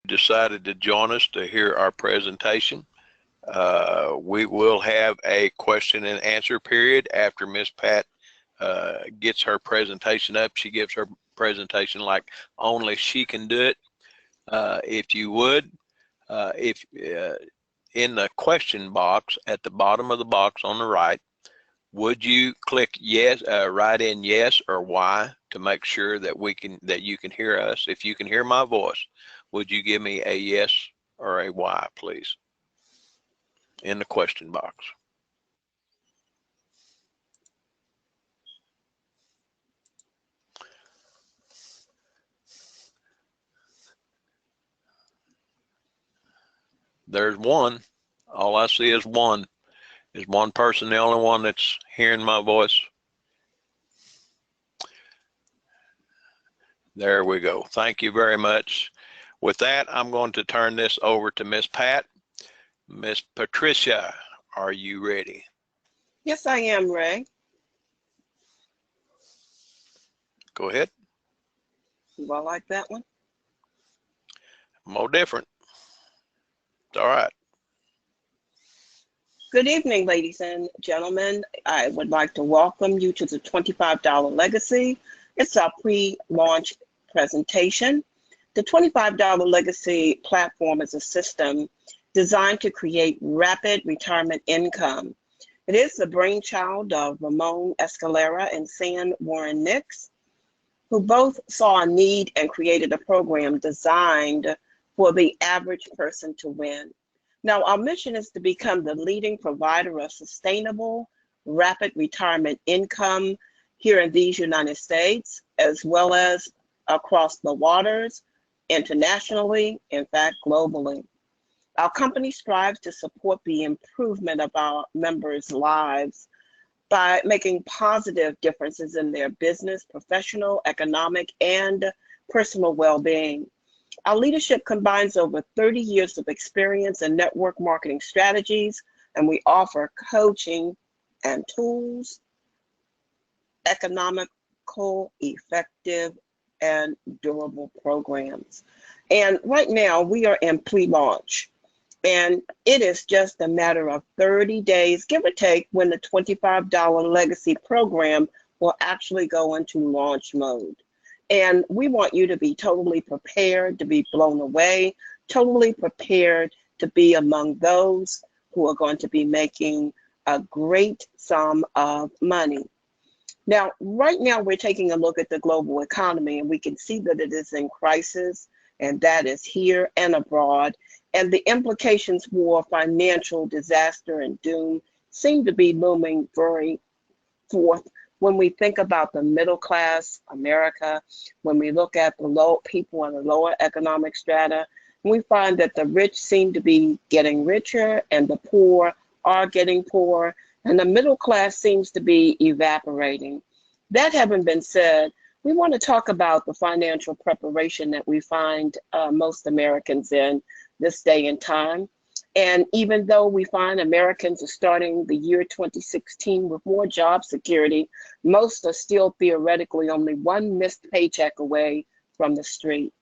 decided to join us to hear our presentation. We will have a question and answer period after Miss Pat gets her presentation up. She gives her presentation like only she can do it. If you would, in the question box at the bottom of the box on the right, would you click yes, write in yes or Y to make sure that you can hear us? If you can hear my voice, would you give me a yes or a Y, please, in the question box? There's one. All I see is one. Is one person the only one that's hearing my voice? There we go. Thank you very much. With that, I'm going to turn this over to Miss Pat. Miss Patricia, are you ready? Yes, I am, Ray. Go ahead. You all like that one? More different. It's all right. Good evening, ladies and gentlemen. I would like to welcome you to the $25 Legacy. It's our pre-launch presentation. The $25 Legacy platform is a system designed to create rapid retirement income. It is the brainchild of Ramon Escalera and San Warren Nix, who both saw a need and created a program designed for the average person to win. Now, our mission is to become the leading provider of sustainable, rapid retirement income here in these United States, as well as across the waters, internationally, in fact, globally. Our company strives to support the improvement of our members' lives by making positive differences in their business, professional, economic, and personal well-being. Our leadership combines over 30 years of experience in network marketing strategies, and we offer coaching and tools, economical, effective, and durable programs. And right now we are in pre-launch, and it is just a matter of 30 days, give or take, when the $25 Legacy program will actually go into launch mode. And we want you to be totally prepared to be blown away, totally prepared to be among those who are going to be making a great sum of money. Now, right now, we're taking a look at the global economy, and we can see that it is in crisis, and that is here and abroad. And the implications for financial disaster and doom seem to be looming very forth when we think about the middle class America, when we look at the low people in the lower economic strata, we find that the rich seem to be getting richer and the poor are getting poorer, and the middle class seems to be evaporating. That having been said, we want to talk about the financial preparation that we find most Americans in this day and time. And even though we find Americans are starting the year 2016 with more job security, most are still theoretically only one missed paycheck away from the street.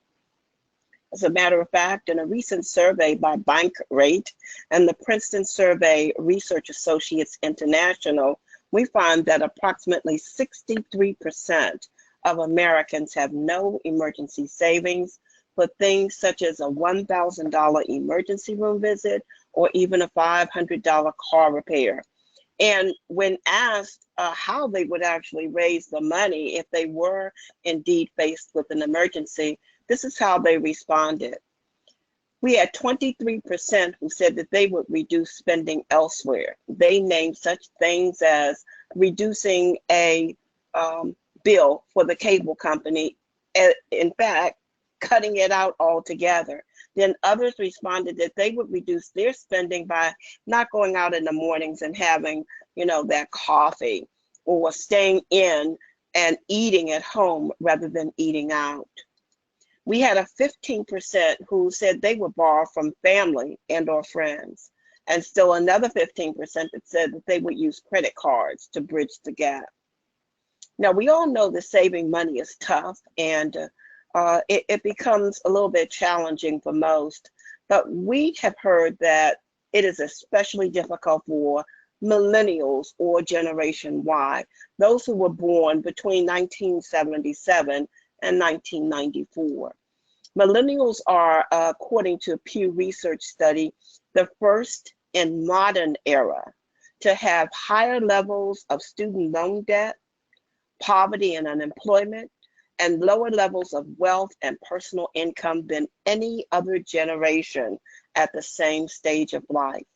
As a matter of fact, in a recent survey by Bankrate and the Princeton Survey Research Associates International, we find that approximately 63% of Americans have no emergency savings for things such as a $1,000 emergency room visit or even a $500 car repair. And when asked how they would actually raise the money if they were indeed faced with an emergency, this is how they responded. We had 23% who said that they would reduce spending elsewhere. They named such things as reducing a bill for the cable company, in fact, cutting it out altogether. Then others responded that they would reduce their spending by not going out in the mornings and having, that coffee, or staying in and eating at home rather than eating out. We had a 15% who said they would borrow from family and or friends, and still another 15% that said that they would use credit cards to bridge the gap. Now, we all know that saving money is tough, and it becomes a little bit challenging for most. But we have heard that it is especially difficult for millennials or Generation Y, those who were born between 1977 and 1994. Millennials are, according to a Pew Research study, the first in modern era to have higher levels of student loan debt, poverty and unemployment, and lower levels of wealth and personal income than any other generation at the same stage of life.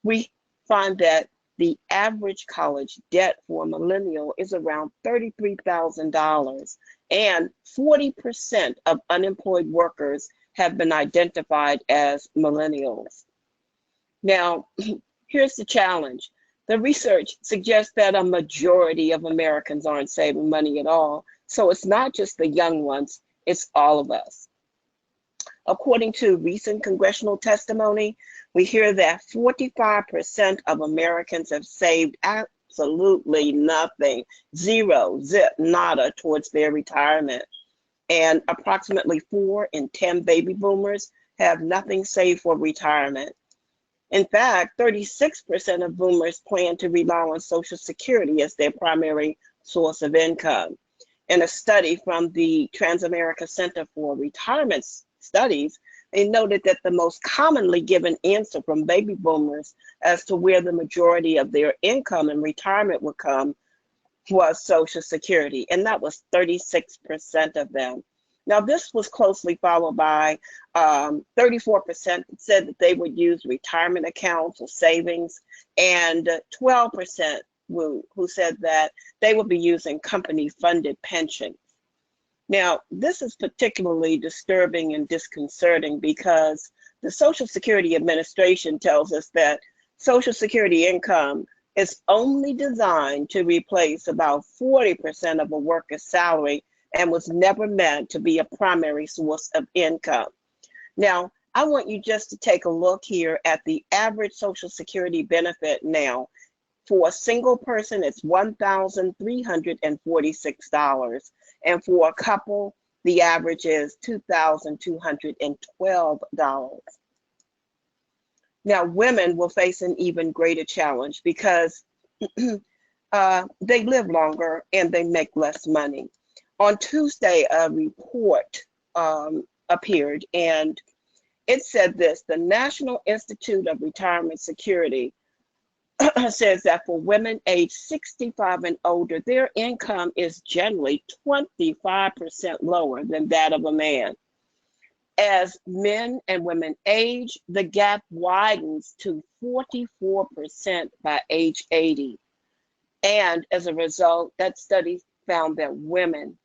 We find that the average college debt for a millennial is around $33,000, and 40% of unemployed workers have been identified as millennials. Now, here's the challenge. The research suggests that a majority of Americans aren't saving money at all. So it's not just the young ones, it's all of us. According to recent congressional testimony, we hear that 45% of Americans have saved absolutely nothing, zero, zip, nada towards their retirement. And approximately 4 in 10 baby boomers have nothing saved for retirement. In fact, 36% of boomers plan to rely on Social Security as their primary source of income. In a study from the Transamerica Center for Retirement Studies, they noted that the most commonly given answer from baby boomers as to where the majority of their income in retirement would come was Social Security, and that was 36% of them. Now, this was closely followed by 34% said that they would use retirement accounts or savings, and 12% who said that they would be using company-funded pensions. Now, this is particularly disturbing and disconcerting because the Social Security Administration tells us that Social Security income is only designed to replace about 40% of a worker's salary and was never meant to be a primary source of income. Now, I want you just to take a look here at the average Social Security benefit now. For a single person, it's $1,346. And for a couple, the average is $2,212. Now, women will face an even greater challenge because they live longer and they make less money. On Tuesday, a report appeared, and it said this: the National Institute of Retirement Security says that for women aged 65 and older, their income is generally 25% lower than that of a man. As men and women age, the gap widens to 44% by age 80. And as a result, that study found that women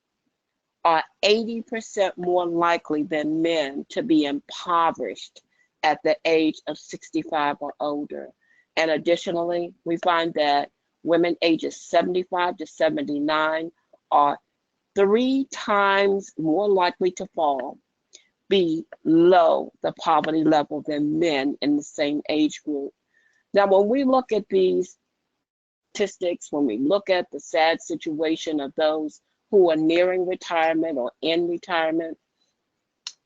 are 80% more likely than men to be impoverished at the age of 65 or older. And additionally, we find that women ages 75 to 79 are 3 times more likely to fall below the poverty level than men in the same age group. Now, when we look at these statistics, when we look at the sad situation of those who are nearing retirement or in retirement,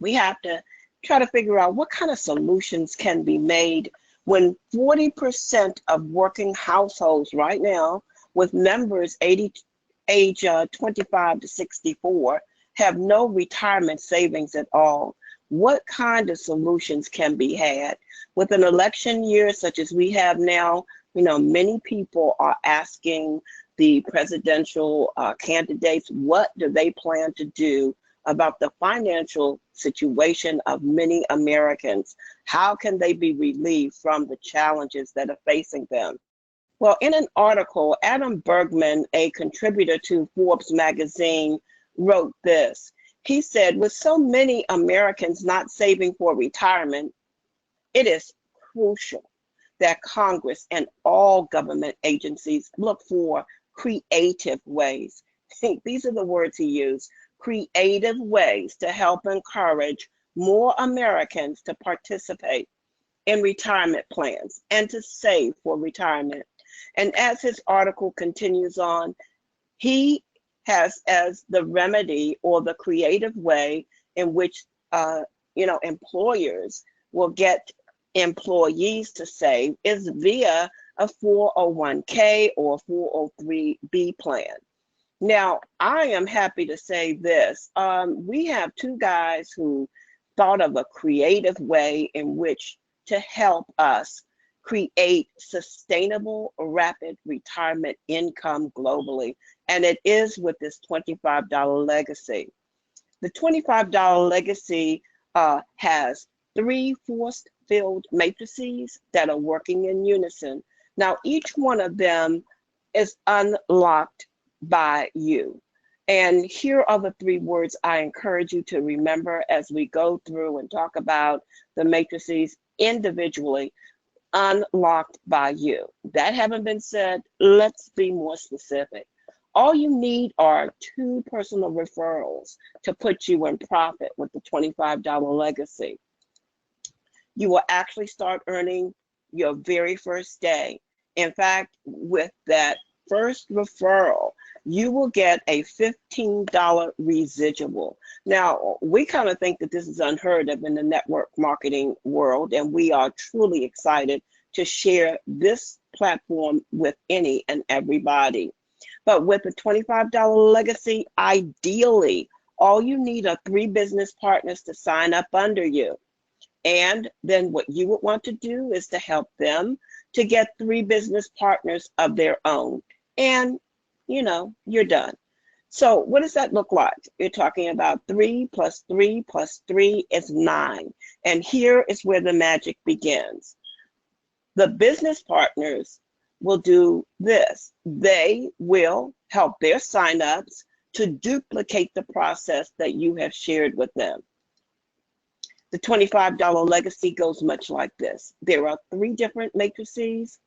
we have to try to figure out what kind of solutions can be made when 40% of working households right now with members age 25 to 64 have no retirement savings at all. What kind of solutions can be had? With an election year such as we have now, many people are asking the presidential candidates, what do they plan to do about the financial situation of many Americans? How can they be relieved from the challenges that are facing them? Well, in an article, Adam Bergman, a contributor to Forbes magazine, wrote this. He said, with so many Americans not saving for retirement, it is crucial that Congress and all government agencies look for creative ways. These are the words he used: creative ways to help encourage more Americans to participate in retirement plans and to save for retirement. And as his article continues on, he has as the remedy or the creative way in which employers will get employees to save is via a 401k or 403b plan. Now, I am happy to say this. We have two guys who thought of a creative way in which to help us create sustainable, rapid retirement income globally. And it is with this $25 legacy. The $25 legacy has 3 force-filled matrices that are working in unison. Now, each one of them is unlocked by you. And here are the 3 words I encourage you to remember as we go through and talk about the matrices individually. Unlocked by you. That having been said, let's be more specific. All you need are 2 personal referrals to put you in profit with the $25 legacy. You will actually start earning your very first day. In fact, with that first referral, you will get a $15 residual. Now, we kind of think that this is unheard of in the network marketing world, and we are truly excited to share this platform with any and everybody. But with a $25 legacy, ideally, all you need are 3 business partners to sign up under you. And then what you would want to do is to help them to get 3 business partners of their own. And, you're done. So what does that look like? You're talking about 3 plus 3 plus 3 is 9. And here is where the magic begins. The business partners will do this. They will help their signups to duplicate the process that you have shared with them. The $25 legacy goes much like this. There are 3 different matrices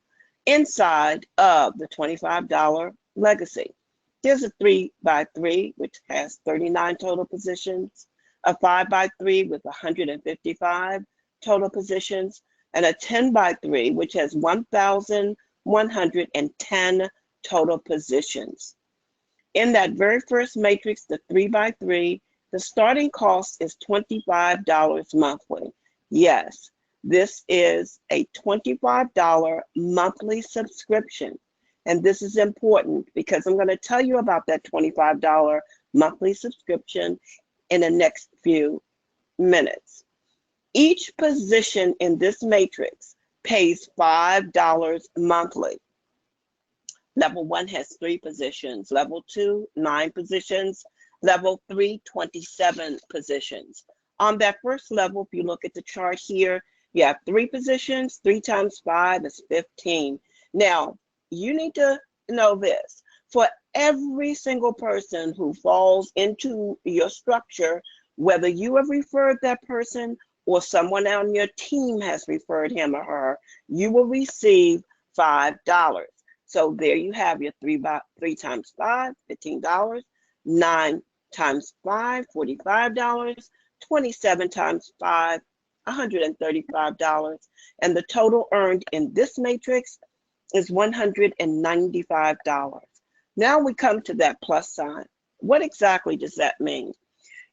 inside of the $25 legacy. There's a 3x3, which has 39 total positions, a 5x3 with 155 total positions, and a 10x3, which has 1,110 total positions. In that very first matrix, the 3x3, the starting cost is $25 monthly. Yes, this is a $25 monthly subscription. And this is important because I'm going to tell you about that $25 monthly subscription in the next few minutes. Each position in this matrix pays $5 monthly. Level 1 has 3 positions. Level 2, 9 positions. Level 3, 27 positions. On that first level, if you look at the chart here, you have 3 positions. 3 times 5 is 15. Now, you need to know this. For every single person who falls into your structure, whether you have referred that person or someone on your team has referred him or her, you will receive $5. So there you have your 3 times 5, $15, 9 times 5, $45, 27 times 5, $135, and the total earned in this matrix is $195. Now we come to that plus sign. What exactly does that mean?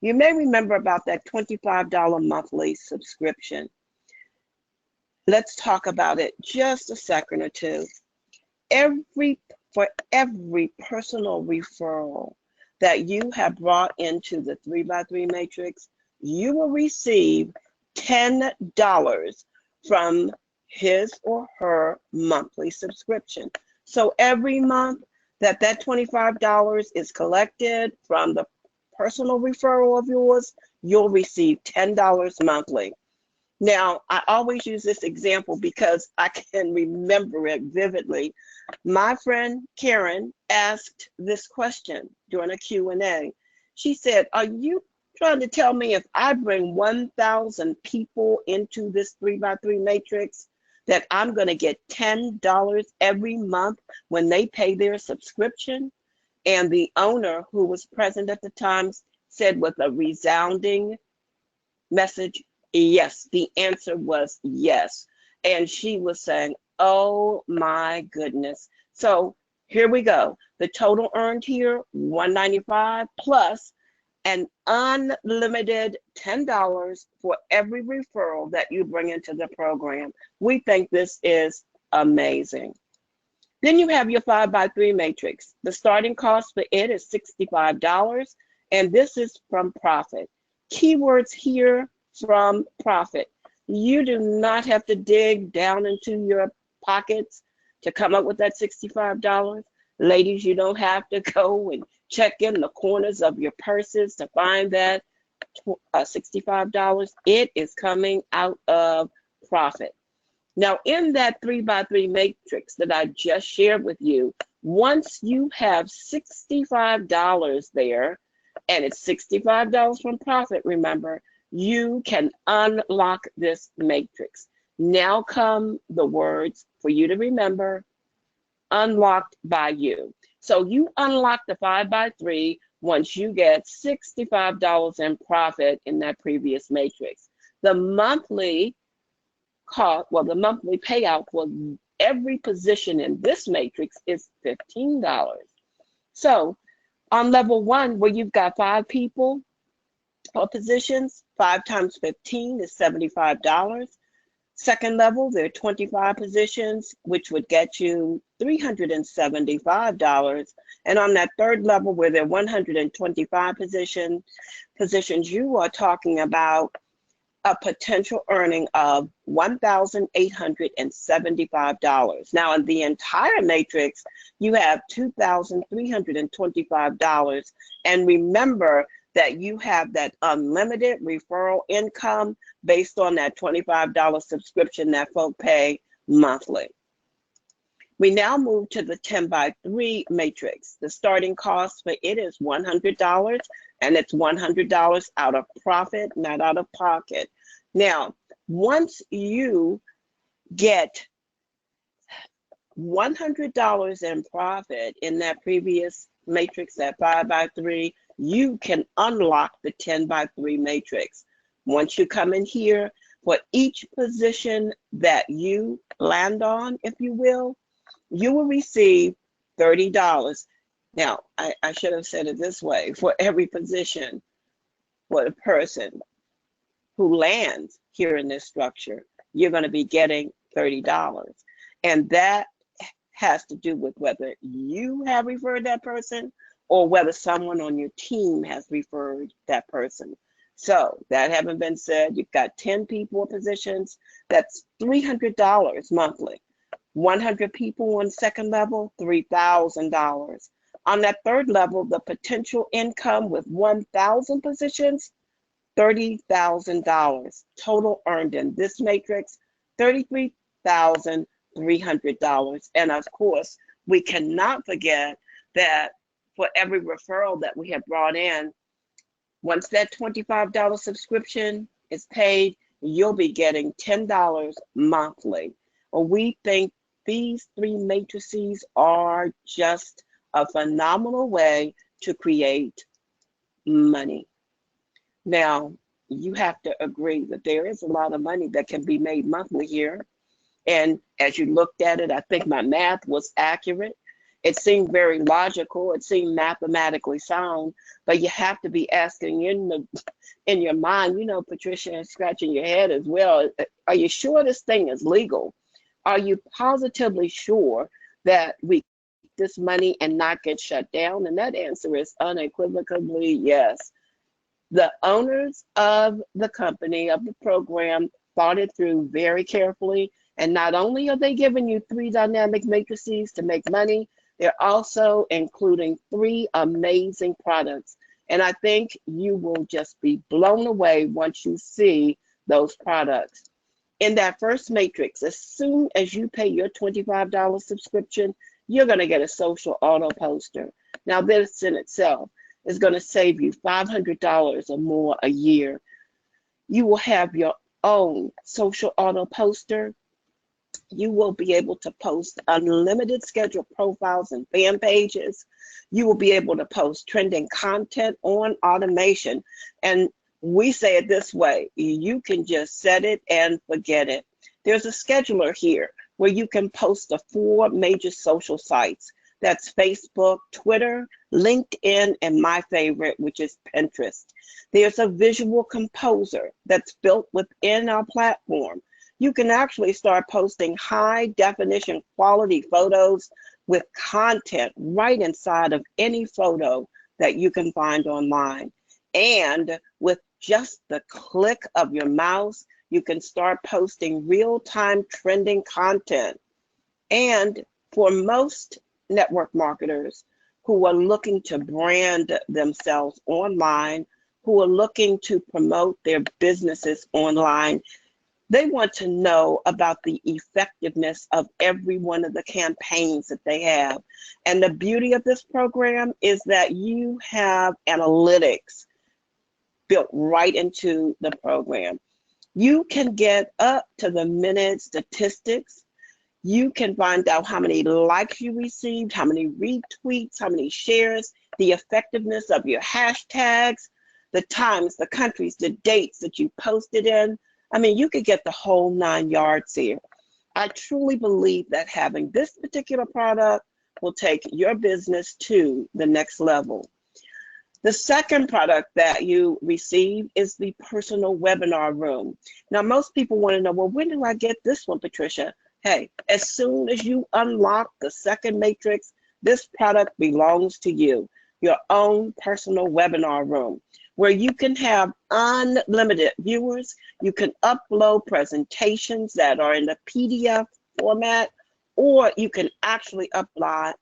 You may remember about that $25 monthly subscription. Let's talk about it just a second or two. For every personal referral that you have brought into the 3x3 matrix, you will receive $10 from his or her monthly subscription. So every month that $25 is collected from the personal referral of yours, you'll receive $10 monthly. Now, I always use this example because I can remember it vividly. My friend Karen asked this question during a Q&A. She said, are you trying to tell me if I bring 1,000 people into this 3x3 matrix that I'm going to get $10 every month when they pay their subscription? And the owner, who was present at the time, said with a resounding message, yes. The answer was yes. And she was saying, oh my goodness. So Here we go. The total earned here, $195 plus an unlimited $10 for every referral that you bring into the program. We think this is amazing. Then you have your 5x3 matrix. The starting cost for it is $65, and this is from profit. Keywords here, from profit. You do not have to dig down into your pockets to come up with that $65. Ladies, you don't have to go and check in the corners of your purses to find that $65. It is coming out of profit. Now, in that 3x3 matrix that I just shared with you, once you have $65 there, and it's $65 from profit, remember, you can unlock this matrix. Now come the words for you to remember, unlocked by you. So you unlock the 5x3 once you get $65 in profit in that previous matrix. The monthly cost, well, the monthly payout for every position in this matrix is $15. So on level 1, where you've got 5 people or positions, 5 times 15 is $75. Second level, there are 25 positions, which would get you $375. And on that third level, where there are 125 positions, you are talking about a potential earning of $1,875. Now, in the entire matrix, you have $2,325. And remember that you have that unlimited referral income based on that $25 subscription that folk pay monthly. We now move to the 10x3 matrix. The starting cost for it is $100, and it's $100 out of profit, not out of pocket. Now, once you get $100 in profit in that previous matrix, that 5x3, you can unlock the 10x3 matrix. Once you come in here, for each position that you land on, if you will receive $30. Now, I should have said it this way: for every position, for the person who lands here in this structure, you're going to be getting $30. And that has to do with whether you have referred that person or whether someone on your team has referred that person. So that having been said, you've got 10 people or positions, that's $300 monthly. 100 people on second level, $3,000. On that third level, the potential income with 1,000 positions, $30,000. Total earned in this matrix, $33,300. And of course, we cannot forget that for every referral that we have brought in, once that $25 subscription is paid, you'll be getting $10 monthly. We think these 3 matrices are just a phenomenal way to create money. Now, you have to agree that there is a lot of money that can be made monthly here. And as you looked at it, I think my math was accurate. It seemed very logical. It seemed mathematically sound, but you have to be asking in your mind, you know, Patricia, and scratching your head as well. Are you sure this thing is legal? Are you positively sure that we get this money and not get shut down? And that answer is unequivocally yes. The owners of the company, of the program, thought it through very carefully. And not only are they giving you 3 dynamic matrices to make money, they're also including 3 amazing products. And I think you will just be blown away once you see those products. In that first matrix, as soon as you pay your $25 subscription, you're going to get a social auto poster. Now, this in itself is going to save you $500 or more a year. You will have your own social auto poster. You will be able to post unlimited scheduled profiles and fan pages. You will be able to post trending content on automation. And we say it this way: you can just set it and forget it. There's a scheduler here where you can post to 4 major social sites. That's Facebook, Twitter, LinkedIn, and my favorite, which is Pinterest. There's a visual composer that's built within our platform. You can actually start posting high definition quality photos with content right inside of any photo that you can find online. And with just the click of your mouse, you can start posting real-time trending content. And for most network marketers who are looking to brand themselves online, who are looking to promote their businesses online, they want to know about the effectiveness of every one of the campaigns that they have. And the beauty of this program is that you have analytics built right into the program. You can get up to the minute statistics. You can find out how many likes you received, how many retweets, how many shares, the effectiveness of your hashtags, the times, the countries, the dates that you posted in. I mean, you could get the whole 9 yards here. I truly believe that having this particular product will take your business to the next level. The second product that you receive is the personal webinar room. Now, most people want to know, well, when do I get this one, Patricia? Hey, as soon as you unlock the second matrix, this product belongs to you, your own personal webinar room, where you can have unlimited viewers. You can upload presentations that are in the PDF format, or you can actually upload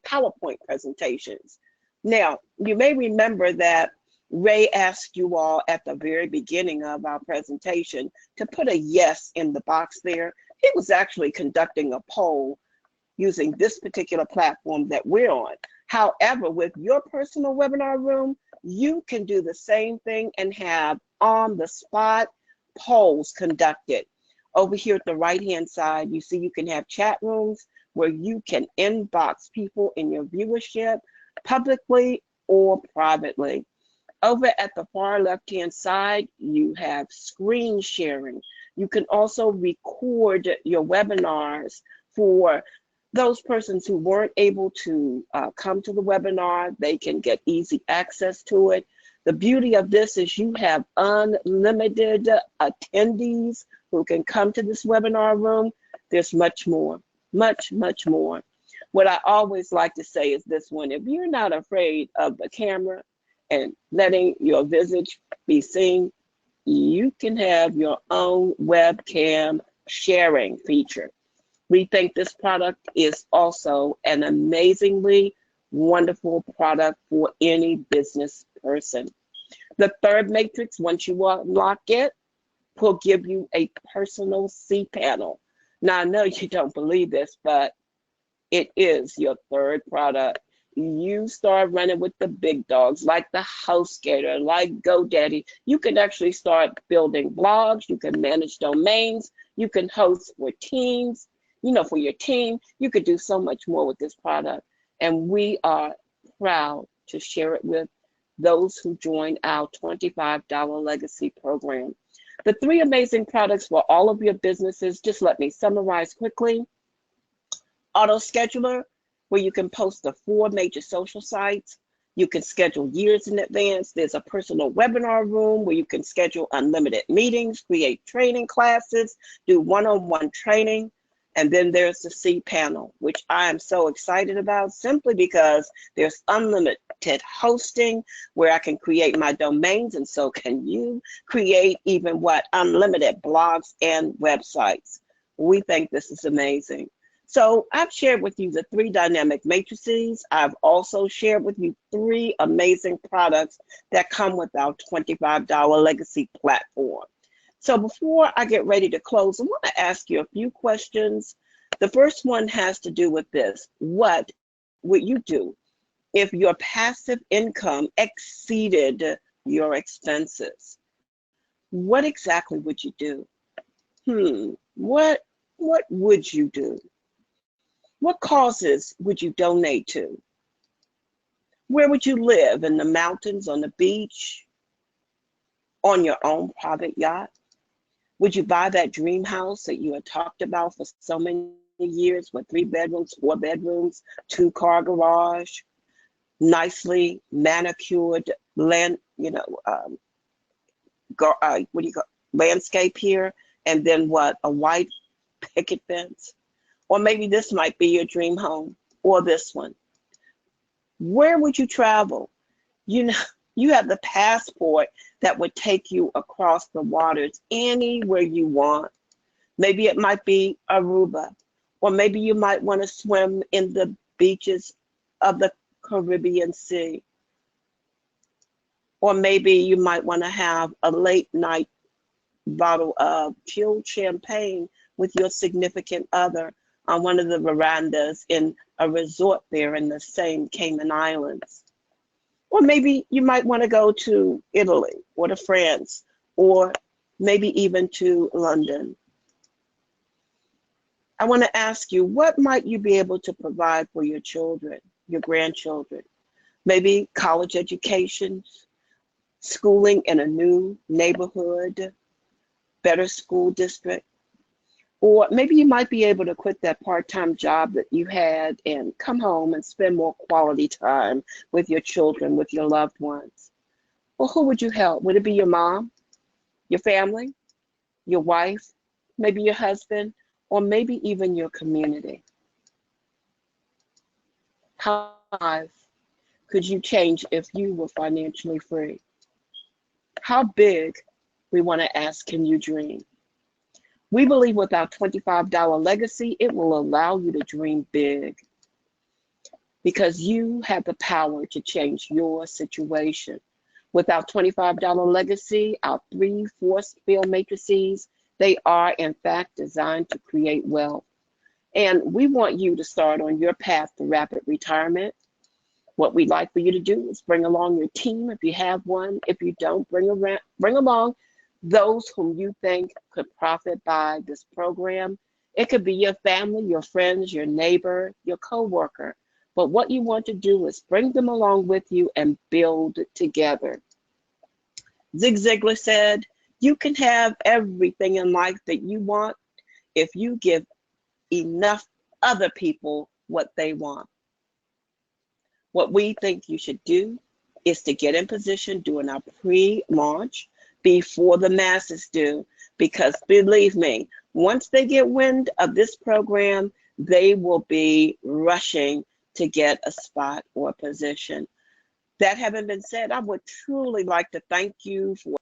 PowerPoint presentations. Now, you may remember that Ray asked you all at the very beginning of our presentation to put a yes in the box there. He was actually conducting a poll using this particular platform that we're on. However, with your personal webinar room, you can do the same thing and have on-the-spot polls conducted. Over here at the right-hand side, you see you can have chat rooms where you can inbox people in your viewership publicly or privately. Over at the far left-hand side, you have screen sharing. You can also record your webinars for those persons who weren't able to come to the webinar. They can get easy access to it. The beauty of this is you have unlimited attendees who can come to this webinar room. There's much more, much, much more. What I always like to say is this one: if you're not afraid of the camera and letting your visage be seen, you can have your own webcam sharing feature. We think this product is also an amazingly wonderful product for any business person. The third matrix, once you unlock it, will give you a personal cPanel. Now, I know you don't believe this, but it is your third product. You start running with the big dogs like the HostGator, like GoDaddy. You can actually start building blogs. You can manage domains. You can host for teams. For your team, you could do so much more with this product. And we are proud to share it with those who join our $25 legacy program. The 3 amazing products for all of your businesses, just let me summarize quickly. Auto Scheduler, where you can post to 4 major social sites. You can schedule years in advance. There's a personal webinar room where you can schedule unlimited meetings, create training classes, do one-on-one training. And then there's the cPanel, which I am so excited about simply because there's unlimited hosting where I can create my domains, and so can you create even unlimited blogs and websites. We think this is amazing. So I've shared with you the 3 dynamic matrices. I've also shared with you 3 amazing products that come with our $25 legacy platform. So before I get ready to close, I want to ask you a few questions. The first one has to do with this: what would you do if your passive income exceeded your expenses? What exactly would you do? What would you do? What causes would you donate to? Where would you live? In the mountains, on the beach, on your own private yacht? Would you buy that dream house that you had talked about for so many years with 3 bedrooms, 4 bedrooms, 2-car garage, nicely manicured land, what do you call landscape here, and then what, a white picket fence? Or maybe this might be your dream home, or this one. Where would you travel? You know, you have the passport that would take you across the waters anywhere you want. Maybe it might be Aruba, or maybe you might want to swim in the beaches of the Caribbean Sea. Or maybe you might want to have a late night bottle of chilled champagne with your significant other on one of the verandas in a resort there in the same Cayman Islands. Or maybe you might want to go to Italy or to France, or maybe even to London. I want to ask you, what might you be able to provide for your children, your grandchildren? Maybe college education, schooling in a new neighborhood, better school district. Or maybe you might be able to quit that part-time job that you had and come home and spend more quality time with your children, with your loved ones. Well, who would you help? Would it be your mom, your family, your wife, maybe your husband, or maybe even your community? How could you change if you were financially free? How big, we want to ask, can you dream? We believe with our $25 legacy, it will allow you to dream big, because you have the power to change your situation. With our $25 legacy, our 3 force field matrices, they are in fact designed to create wealth. And we want you to start on your path to rapid retirement. What we'd like for you to do is bring along your team if you have one. If you don't, bring along those whom you think could profit by this program. It could be your family, your friends, your neighbor, your coworker. But what you want to do is bring them along with you and build together. Zig Ziglar said, you can have everything in life that you want if you give enough other people what they want. What we think you should do is to get in position during our pre-launch before the masses do, because believe me, once they get wind of this program, they will be rushing to get a spot or a position. That having been said, I would truly like to thank you for